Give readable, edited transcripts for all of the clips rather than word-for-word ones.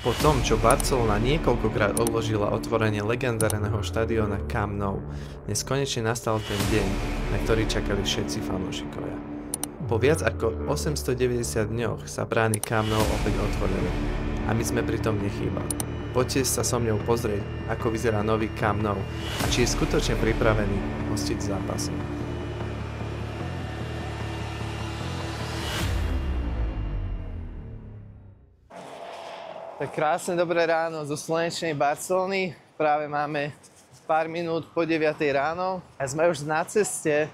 Po tom, čo Barcelona niekoľkokrát odložila otvorenie legendárneho štadióna Camp Nou, dnes konečne nastal ten deň, na ktorý čakali všetci fanúšikovia. Po viac ako 890 dňoch sa brány Camp Nou opäť otvorili a my sme pri tom nechýbali. Poďte sa so mnou pozrieť, ako vyzerá nový Camp Nou a či je skutočne pripravený hostiť zápasy. Tak krásne dobré ráno zo slnečnej Barcelony. Práve máme pár minút po 9 ráno a sme už na ceste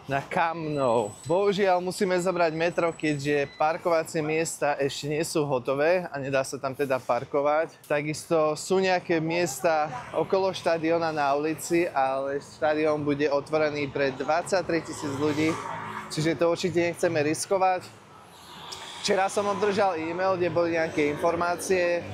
na Camp Nou. Bohužiaľ musíme zobrať metro, keďže parkovacie miesta ešte nie sú hotové a nedá sa tam teda parkovať. Takisto sú nejaké miesta okolo štadióna na ulici, ale štadión bude otvorený pre 23 000 ľudí, čiže to určite nechceme riskovať. Včera som obdržal e-mail, kde boli nejaké informácie,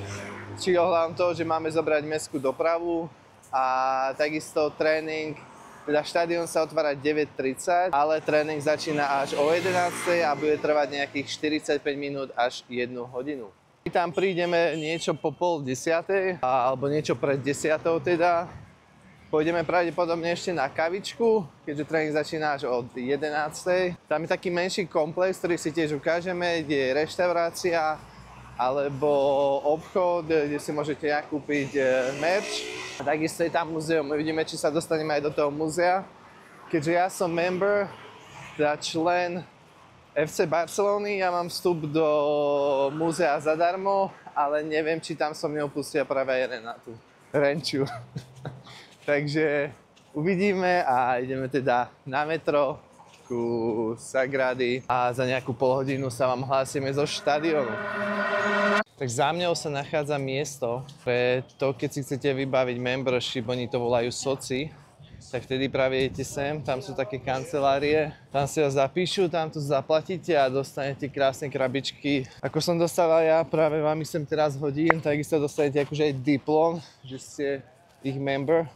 či ohľadom toho, že máme zobrať mestskú dopravu a takisto tréning, teda štadión sa otvára 9:30, ale tréning začína až o 11:00 a bude trvať nejakých 45 minút až 1 hodinu. My tam prídeme niečo po 9:30, alebo niečo pred 10:00 teda. Pôjdeme pravdepodobne ešte na kavičku, keďže tréning začína až od 11:00. Tam je taký menší komplex, ktorý si tiež ukážeme, kde je reštaurácia alebo obchod, kde si môžete nakúpiť merch. A takisto je tam muzeum. Uvidíme, či sa dostaneme aj do toho muzea. Keďže ja som member, teda člen FC Barcelony, ja mám vstup do muzea zadarmo, ale neviem, či tam so mnou pustia práve aj Renátu Renču. Takže uvidíme a ideme teda na metro ku Sagrady a za nejakú polhodinu sa vám hlásime zo štadiónu. Tak za mňou sa nachádza miesto pre to, keď si chcete vybaviť membership, oni to volajú soci, tak vtedy práve idete sem, tam sú také kancelárie, tam si ho zapíšu, tam to zaplatíte a dostanete krásne krabičky. Ako som dostal ja, práve vám ich sem teraz hodím, takisto dostanete akože aj diplom, že ste ich member.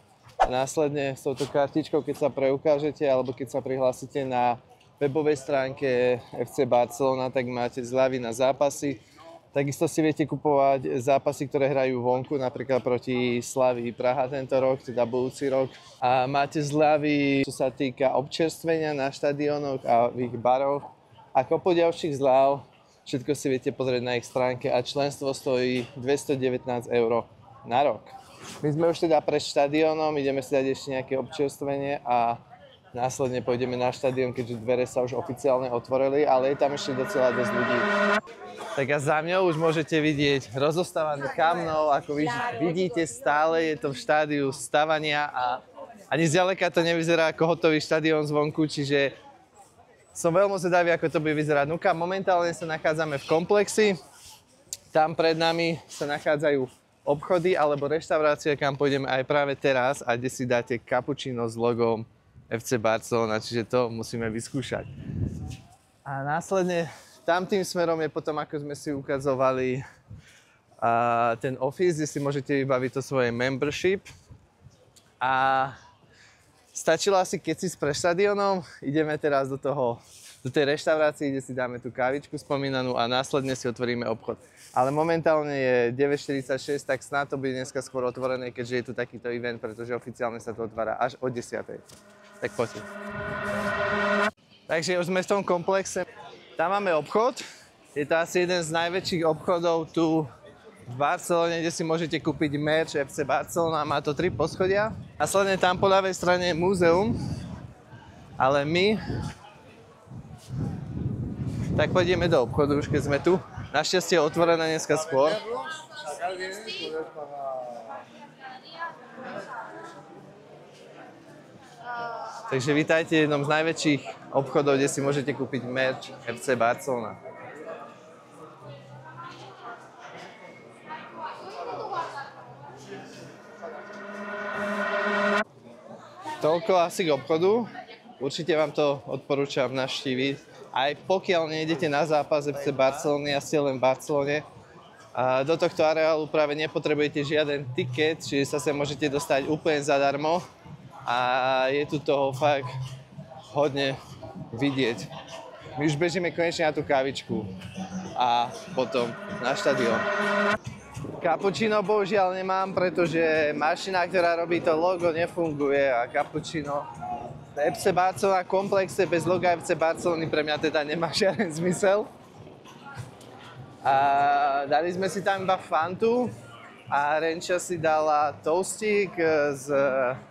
A následne s touto kartičkou, keď sa preukážete alebo keď sa prihlásite na webovej stránke FC Barcelona, tak máte zľavy na zápasy. Takisto si viete kupovať zápasy, ktoré hrajú vonku, napríklad proti Slavii Praha tento rok, teda budúci rok. A máte zľavy, čo sa týka občerstvenia na štadiónoch a v ich baroch. A kopu ďalších zľav, všetko si viete pozrieť na ich stránke a členstvo stojí 219 € na rok. My sme už teda pred štadiónom, ideme si dať ešte nejaké občerstvenie a následne pôjdeme na štadión, keďže dvere sa už oficiálne otvorili, ale je tam ešte docela dosť ľudí. Tak a za mňou už môžete vidieť rozostávaný Camp Nou, ako vidíte, stále je to v štádiu stavania a ani zďaleka to nevyzerá ako hotový štadión zvonku, čiže som veľmi zvedavý, ako to bude vyzerať. Momentálne sa nachádzame v komplexi, tam pred nami sa nachádzajú obchody alebo reštaurácie, kam pôjdeme aj práve teraz a kde si dáte cappuccino s logom FC Barcelona, čiže to musíme vyskúšať. A následne tam tým smerom je potom, ako sme si ukazovali, ten office, kde si môžete vybaviť to svoje membership. A stačilo asi keď si pred štadiónom, ideme teraz do tej reštaurácie, kde si dáme tú kávičku spomínanú a následne si otvoríme obchod. Ale momentálne je 9:46, tak snáď to bude dneska skôr otvorené, keďže je tu takýto event, pretože oficiálne sa to otvára až o 10:00. Tak poďte. Takže už sme v tom komplexe. Tam máme obchod. Je to asi jeden z najväčších obchodov tu v Barcelone, kde si môžete kúpiť merch FC Barcelona. Má to 3 poschodia. Následne tam po ľavej strane je múzeum. Ale my tak pôjdeme do obchodu, už keď sme tu. Našťastie je otvorené dneska skôr. Takže vítajte v jednom z najväčších obchodov, kde si môžete kúpiť merch FC Barcelona. Toľko asi k obchodu. Určite vám to odporúčam navštíviť. Aj pokiaľ nejdete na zápas FC Barcelony a ste len v Barcelone, do tohto areálu práve nepotrebujete žiaden tiket, čiže sa sem môžete dostať úplne zadarmo a je tu toho fakt hodne vidieť. My už bežíme konečne na tú kávičku a potom na štadión. Cappuccino bohužiaľ nemám, pretože mašina, ktorá robí to logo, nefunguje a cappuccino v FC Barcelona komplexe bez loga FC Barcelony pre mňa teda nemá žiaden zmysel. A dali sme si tam iba Fantu a Renča si dala toastík z,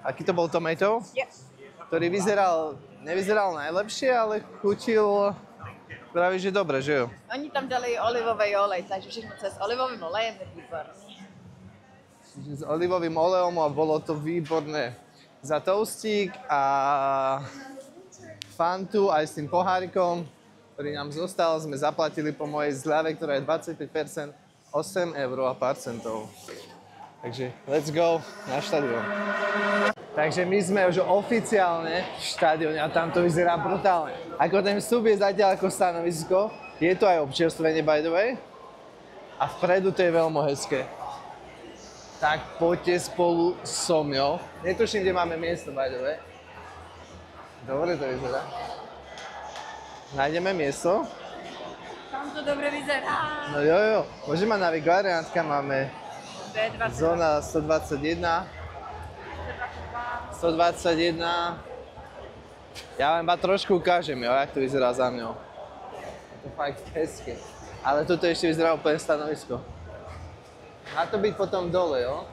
aký to bol, tomato? Ktorý nevyzeral najlepšie, ale chutil práve, že dobre, že jo? Oni tam dali olivový olej, takže všechno cez olivovým olejem je výborné. S olivovým olejom a bolo to výborné. Za toastík a Fantu aj s tým pohárikom, ktorý nám zostal, sme zaplatili po mojej zľave, ktorá je 25%, 8 eur a pár centov. Takže let's go na štadión. Takže my sme už oficiálne v štadióne a tam to vyzerá brutálne. Ako ten vstup je zatiaľ ako stanovisko, je to aj občerstvenie by the way. A vpredu to je veľmi hezké. Tak poďte spolu so mňou. Netuším, kde máme miesto by the way. Dobre to vyzerá. Nájdeme miesto. Tam to dobre vyzerá. No jo, môže ma navigovať, Renátka, máme zóna 121. 121. Ja vám iba trošku ukážem, jo, jak to vyzerá za mňou. To je fakt hezké. Ale toto ešte vyzerá úplne stanovisko. Má to byť potom dole, jo?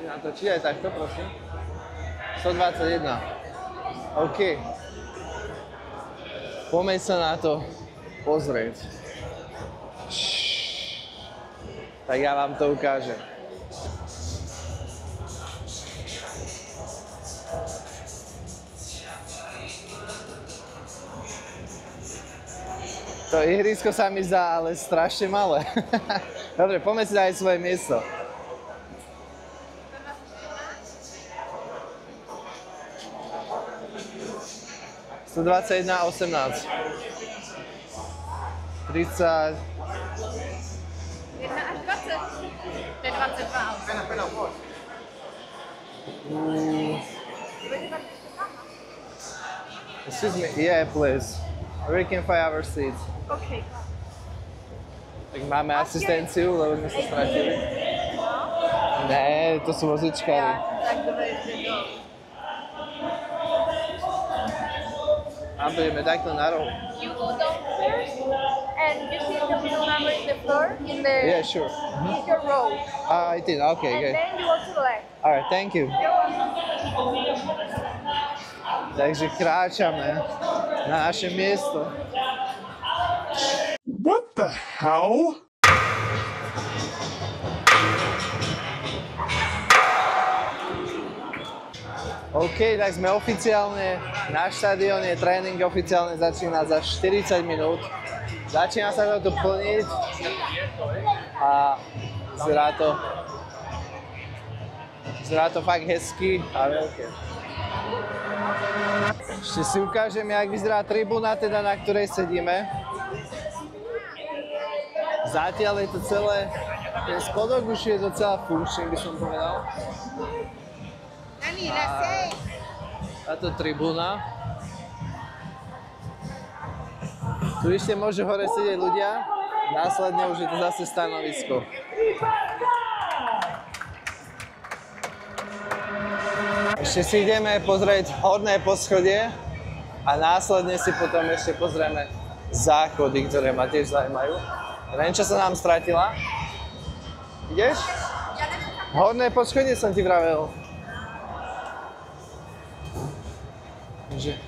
Natočí aj takto, prosím. 121. OK. Poďme sa na to pozrieť. Tak ja vám to ukážem. To ihrisko sa mi zdá ale strašne malé. Dobre, poďme si dať svoje miesto. – 121 a 18. 30. 1 až 20. To je 22. Excuse me, yeah, please. We can find our seats. OK. Tak máme asistenciu, lebo sme sa stratili. Ne, to sú vozičkári. Tak dobre, ešte do. A budeme takto na rohu. You go downstairs and you see the wheel number in the floor in the Yeah, sure. in your row. I think, okay, And okay. then you go to the left. Alright, thank you. You're welcome. Takže kráčame na naše miesto. What the hell? OK, tak sme oficiálne na štadióne, tréning oficiálne začína za 40 minút. Začína sa to tu plniť a vyzerá to fakt hezky a veľké. Ešte si ukážem, jak vyzerá tribúna, teda na ktorej sedíme. Zatiaľ je to celé, ten spodok už je docela funkčný, by som povedal. A táto tribúna. Tu ešte môžu hore sedieť ľudia, následne už je to zase stanovisko. Ešte si ideme pozrieť horné poschodie a následne si potom ešte pozrieme záchody, ktoré ma tiež zaujímajú. Renča sa nám stratila. Ideš? Horné poschodie som ti vravel. Takže...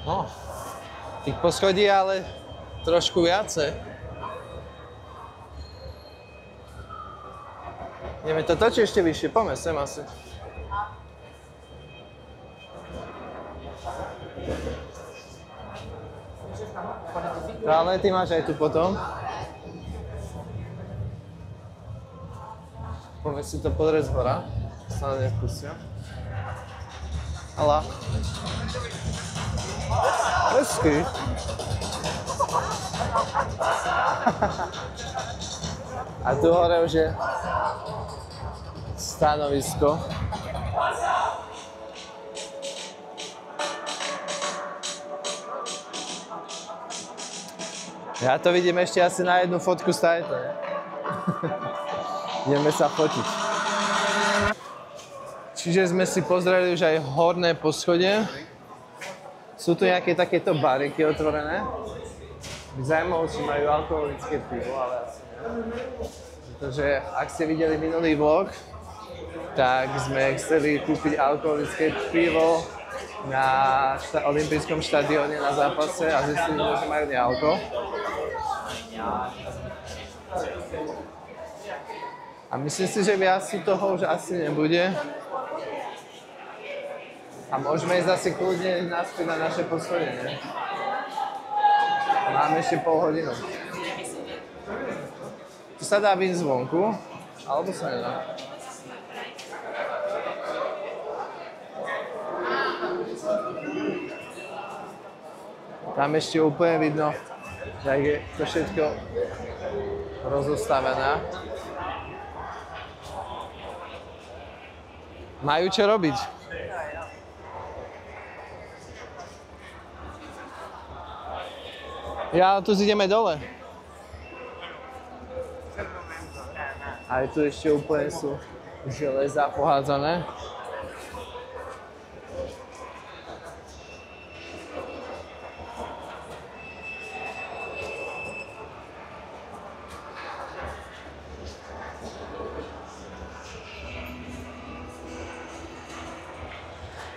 No, tých poschodí ale trošku viacej. Ideme to točiť ešte vyššie, poďme sem asi. Ale ty máš aj tu potom. Poďme si to pozrieť z hora. Sa nevpustia. Halá. Hezky. A tu hore už je stanovisko. Ja to vidím ešte asi na jednu fotku stajte. Ideme sa fotiť. Čiže sme si pozreli už aj horné poschodie. Sú tu nejaké takéto bariky otvorené. Zaujímavé, či majú alkoholické pivo, ale asi nie. Pretože ak ste videli minulý vlog, tak sme chceli kúpiť alkoholické pivo na olympijskom štadióne na zápase a zistili, že majú nealko. A myslím si, že viac toho už asi nebude. A môžeme ísť asi kľudne naspäť na naše poschodie, ne? Máme ešte pol hodinu. Tu sa dá vyjsť zvonku, alebo sa nedá. Tam ešte úplne vidno, že je to všetko rozostavené. Majú čo robiť. Ja, tu ideme dole. Aj tu ešte úplne sú železa pohádzané.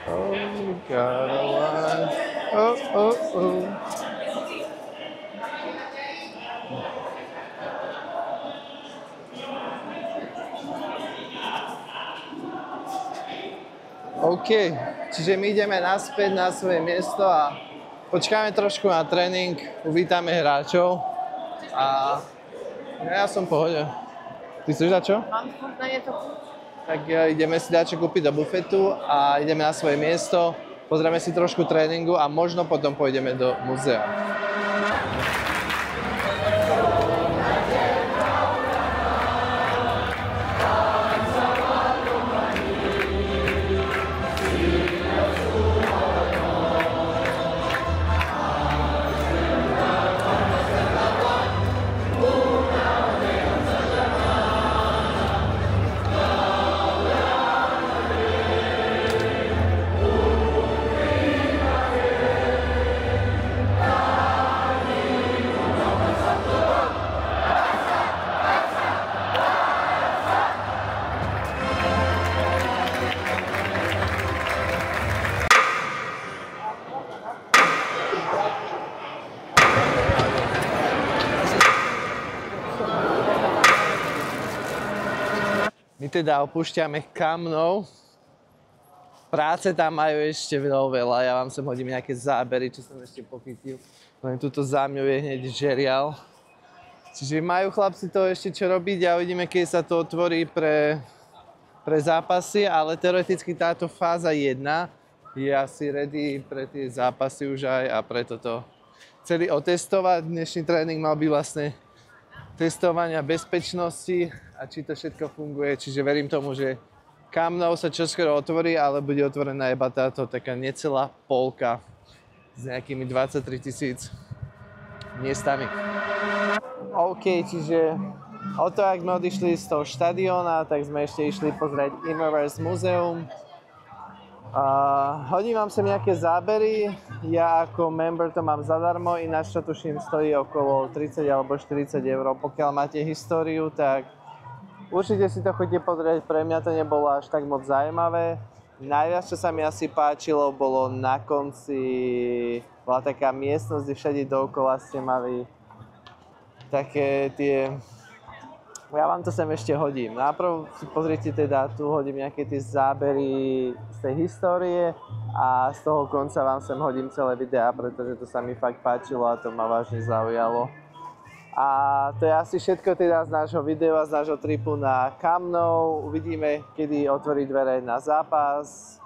Oh, God, oh. OK, čiže my ideme naspäť na svoje miesto a počkáme trošku na tréning, uvítame hráčov a ja som v pohode. Ty chceš dať čo? Mám furt na niečo. Tak ideme si dať čo kúpiť do bufetu a ideme na svoje miesto, pozrieme si trošku tréningu a možno potom pôjdeme do muzea. My teda opúšťame Camp Nou. Práce tam majú ešte veľa. Ja vám sem hodím nejaké zábery, čo som ešte pochytil. Len tuto za mňou je hneď žerial. Čiže majú chlapci to ešte čo robiť a uvidíme, keď sa to otvorí pre zápasy, ale teoreticky táto fáza 1 je asi ready pre tie zápasy už aj a preto to chceli otestovať. Dnešný tréning mal byť vlastne testovania bezpečnosti a či to všetko funguje. Čiže verím tomu, že Camp Nou sa čoskoro otvorí, ale bude otvorená iba táto taká necelá polka s nejakými 23 000 miestami. OK, čiže o to, ak sme odišli z toho štadióna, tak sme ešte išli pozrieť Immerverse Muzeum. Hodím vám sem nejaké zábery, ja ako member to mám zadarmo, ináč to tuším stojí okolo 30 alebo 40 eur. Pokiaľ máte históriu, tak určite si to chodite pozrieť, pre mňa to nebolo až tak moc zaujímavé. Najviac, čo sa mi asi páčilo, bolo na konci, bola taká miestnosť, kde všade dookola ste mali také tie... Ja vám to sem ešte hodím. Najprv si pozrite teda, tu hodím nejaké tie zábery z tej histórie a z toho konca vám sem hodím celé videá, pretože to sa mi fakt páčilo a to ma vážne zaujalo. A to je asi všetko teda z nášho videa, z nášho tripu na Camp Nou. Uvidíme, kedy otvorí dvere na zápas.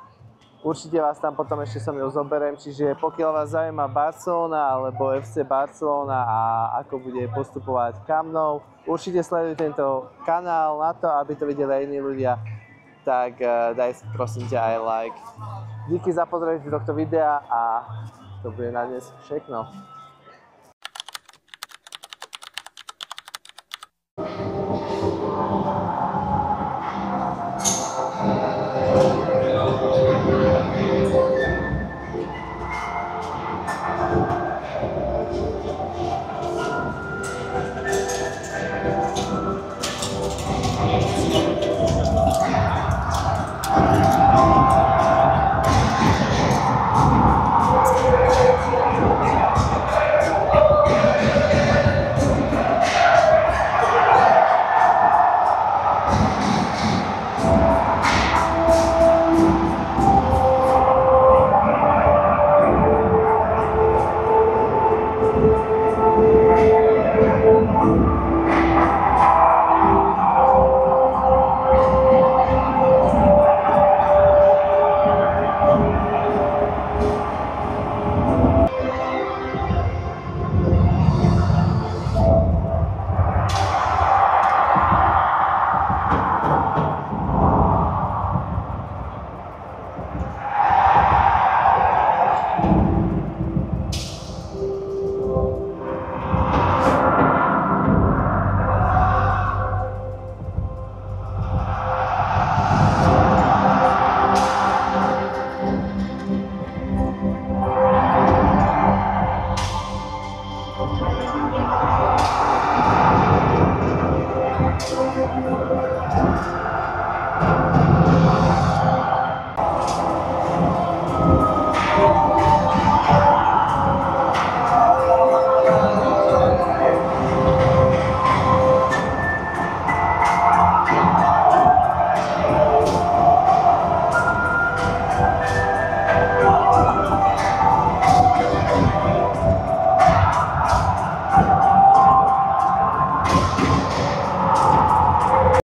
určite vás tam potom ešte so mnou zoberiem, čiže pokiaľ vás zaujíma Barcelona alebo FC Barcelona a ako bude postupovať Camp Nou, určite sleduj tento kanál na to, aby to videli aj iní ľudia, tak daj prosím ťa aj like. Díky za pozornosť tohto videa a to bude na dnes všechno.